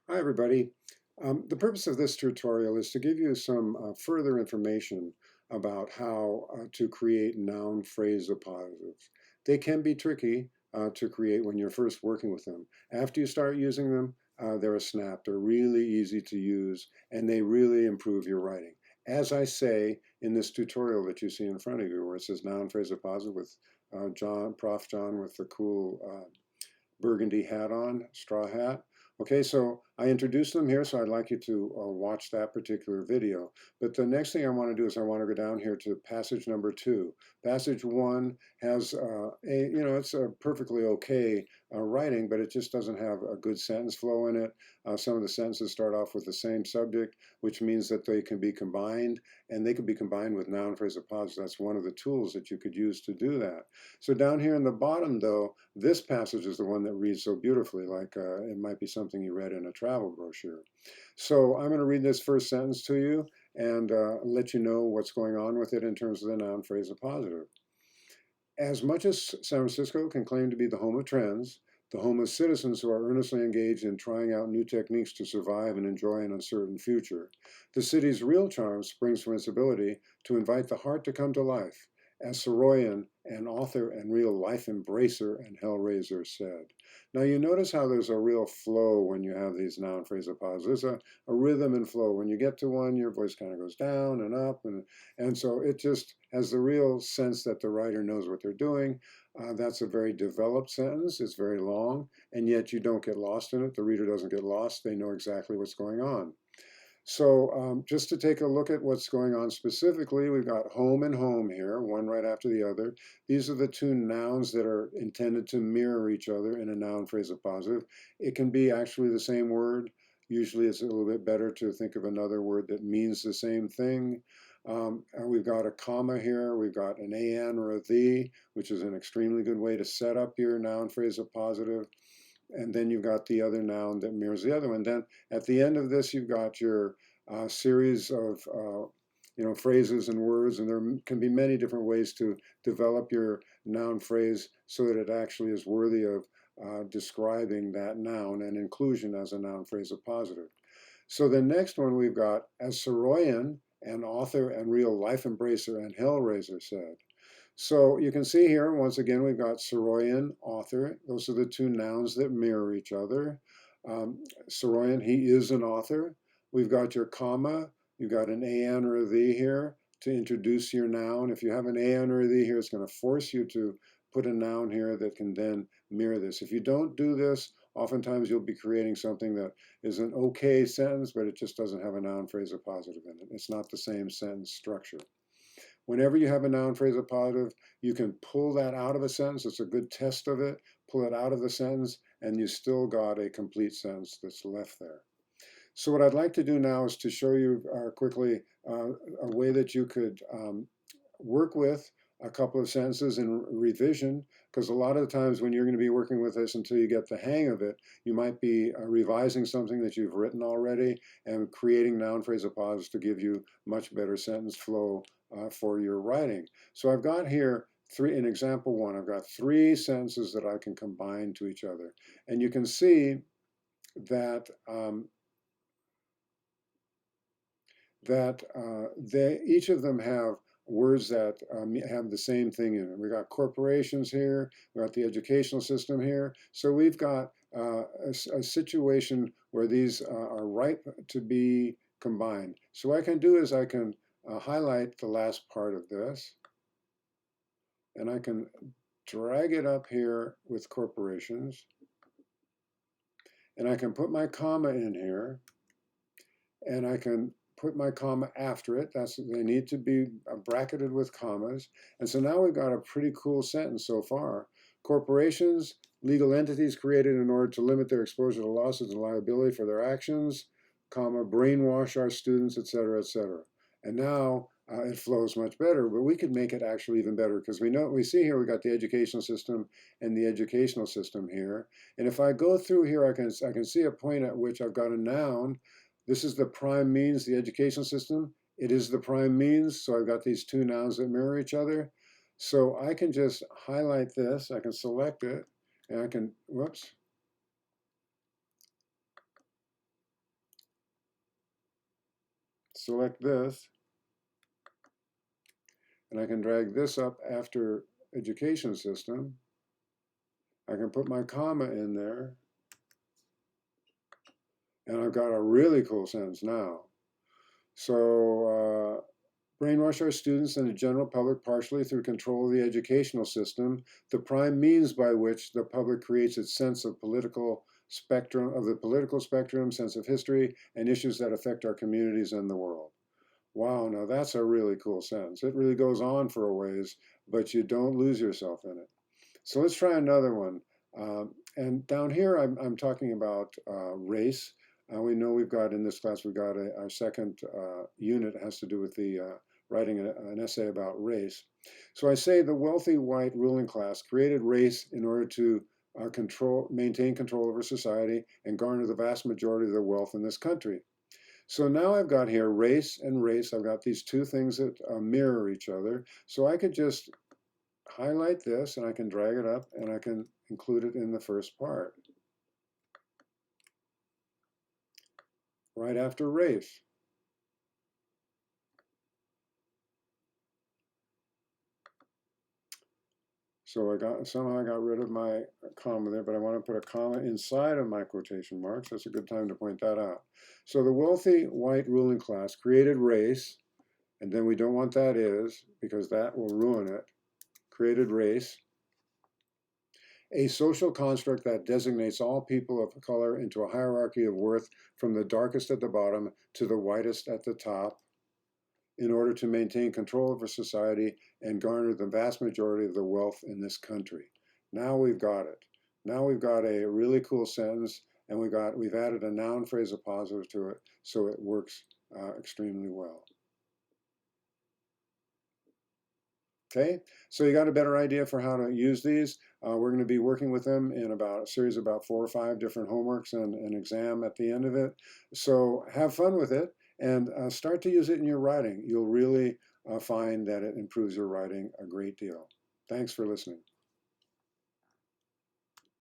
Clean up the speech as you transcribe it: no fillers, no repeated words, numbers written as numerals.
Hi, everybody. The purpose of this tutorial is to give you some further information about how to create noun phrasal positives. They can be tricky to create when you're first working with them. After you start using them, they're a snap. They're really easy to use, and they really improve your writing. As I say in this tutorial that you see in front of you, where it says noun phrasal positive with Prof. John with the cool burgundy hat on, straw hat. Okay, so I introduced them here, so I'd like you to watch that particular video. But the next thing I want to do is I want to go down here to passage number 2. Passage 1 has it's a perfectly okay writing, but it just doesn't have a good sentence flow in it. Some of the sentences start off with the same subject, which means that they can be combined, and they could be combined with noun phrasal positives. That's one of the tools that you could use to do that. So down here in the bottom, though, this passage is the one that reads so beautifully, like it might be something you read in a travel brochure. So I'm going to read this first sentence to you and let you know what's going on with it in terms of the noun phrasal positive. As much as San Francisco can claim to be the home of trends, the home of citizens who are earnestly engaged in trying out new techniques to survive and enjoy an uncertain future, the city's real charm springs from its ability to invite the heart to come to life, as Soroyan, an author and real life embracer and hellraiser, said. Now you notice how there's a real flow when you have these noun phrasal pauses. There's a rhythm and flow. When you get to one, your voice kind of goes down and up, and so it just has the real sense that the writer knows what they're doing. That's a very developed sentence. It's very long, and yet you don't get lost in it. The reader doesn't get lost. They know exactly what's going on. So just to take a look at what's going on specifically, we've got home and home here, one right after the other. These are the two nouns that are intended to mirror each other in a noun phrasal positive. It can be actually the same word. Usually it's a little bit better to think of another word that means the same thing. And we've got a comma here, we've got an an or a the, which is an extremely good way to set up your noun phrasal positive. And then you've got the other noun that mirrors the other one. Then at the end of this, you've got your series of phrases and words, and there can be many different ways to develop your noun phrase so that it actually is worthy of describing that noun and inclusion as a noun phrasal positive. So the next one we've got, as Soroyan, an author and real life embracer and hellraiser, said. So you can see here, once again, we've got Soroyan, author. Those are the two nouns that mirror each other. Soroyan, he is an author. We've got your comma. You've got an an or a the here to introduce your noun. If you have an an or a the here, it's going to force you to put a noun here that can then mirror this. If you don't do this, oftentimes you'll be creating something that is an okay sentence, but it just doesn't have a noun phrasal positive in it. It's not the same sentence structure. Whenever you have a noun phrasal positive, you can pull that out of a sentence. It's a good test of it. Pull it out of the sentence, and you still got a complete sentence that's left there. So what I'd like to do now is to show you quickly a way that you could work with a couple of sentences in revision, because a lot of the times when you're going to be working with this until you get the hang of it, you might be revising something that you've written already and creating noun phrasal pauses to give you much better sentence flow for your writing. So I've got here in example 1, I've got 3 sentences that I can combine to each other. And you can see that each of them have words that have the same thing in it. We've got corporations here, we've got the educational system here. So we've got a situation where these are ripe to be combined. So what I can do is I can highlight the last part of this, and I can drag it up here with corporations, and I can put my comma in here, and I can put my comma after it. They need to be bracketed with commas. And so now we've got a pretty cool sentence so far. Corporations, legal entities created in order to limit their exposure to losses and liability for their actions, comma, brainwash our students, etc., etc. And now it flows much better, but we could make it actually even better because we see here we got the educational system and the educational system here. And if I go through here, I can see a point at which I've got a noun. This is the prime means, the educational system. It is the prime means, so I've got these two nouns that mirror each other. So I can just highlight this, I can select it, and I can, whoops, select this, and I can drag this up after education system. I can put my comma in there, and I've got a really cool sentence now. So, brainwash our students and the general public partially through control of the educational system, the prime means by which the public creates its sense of the political spectrum, sense of history, and issues that affect our communities and the world. Wow, now that's a really cool sentence. It really goes on for a ways, but you don't lose yourself in it. So let's try another one. And down here, I'm talking about race. We know we've got in this class, we've got our second unit has to do with the writing an essay about race. So I say the wealthy white ruling class created race in order to maintain control over society and garner the vast majority of the wealth in this country. So now I've got here race and race. I've got these two things that mirror each other. So I could just highlight this and I can drag it up and I can include it in the first part, right after race. So somehow I got rid of my comma there, but I want to put a comma inside of my quotation marks. That's a good time to point that out. So the wealthy white ruling class created race, and then we don't want that is, because that will ruin it. Created race, a social construct that designates all people of color into a hierarchy of worth from the darkest at the bottom to the whitest at the top in order to maintain control over society and garner the vast majority of the wealth in this country. Now we've got it. Now we've got a really cool sentence, and we've added a noun phrase appositive to it, so it works extremely well. Okay, so you got a better idea for how to use these. We're going to be working with them in about a series of about 4 or 5 different homeworks and an exam at the end of it. So have fun with it and start to use it in your writing. You'll really find that it improves your writing a great deal. Thanks for listening.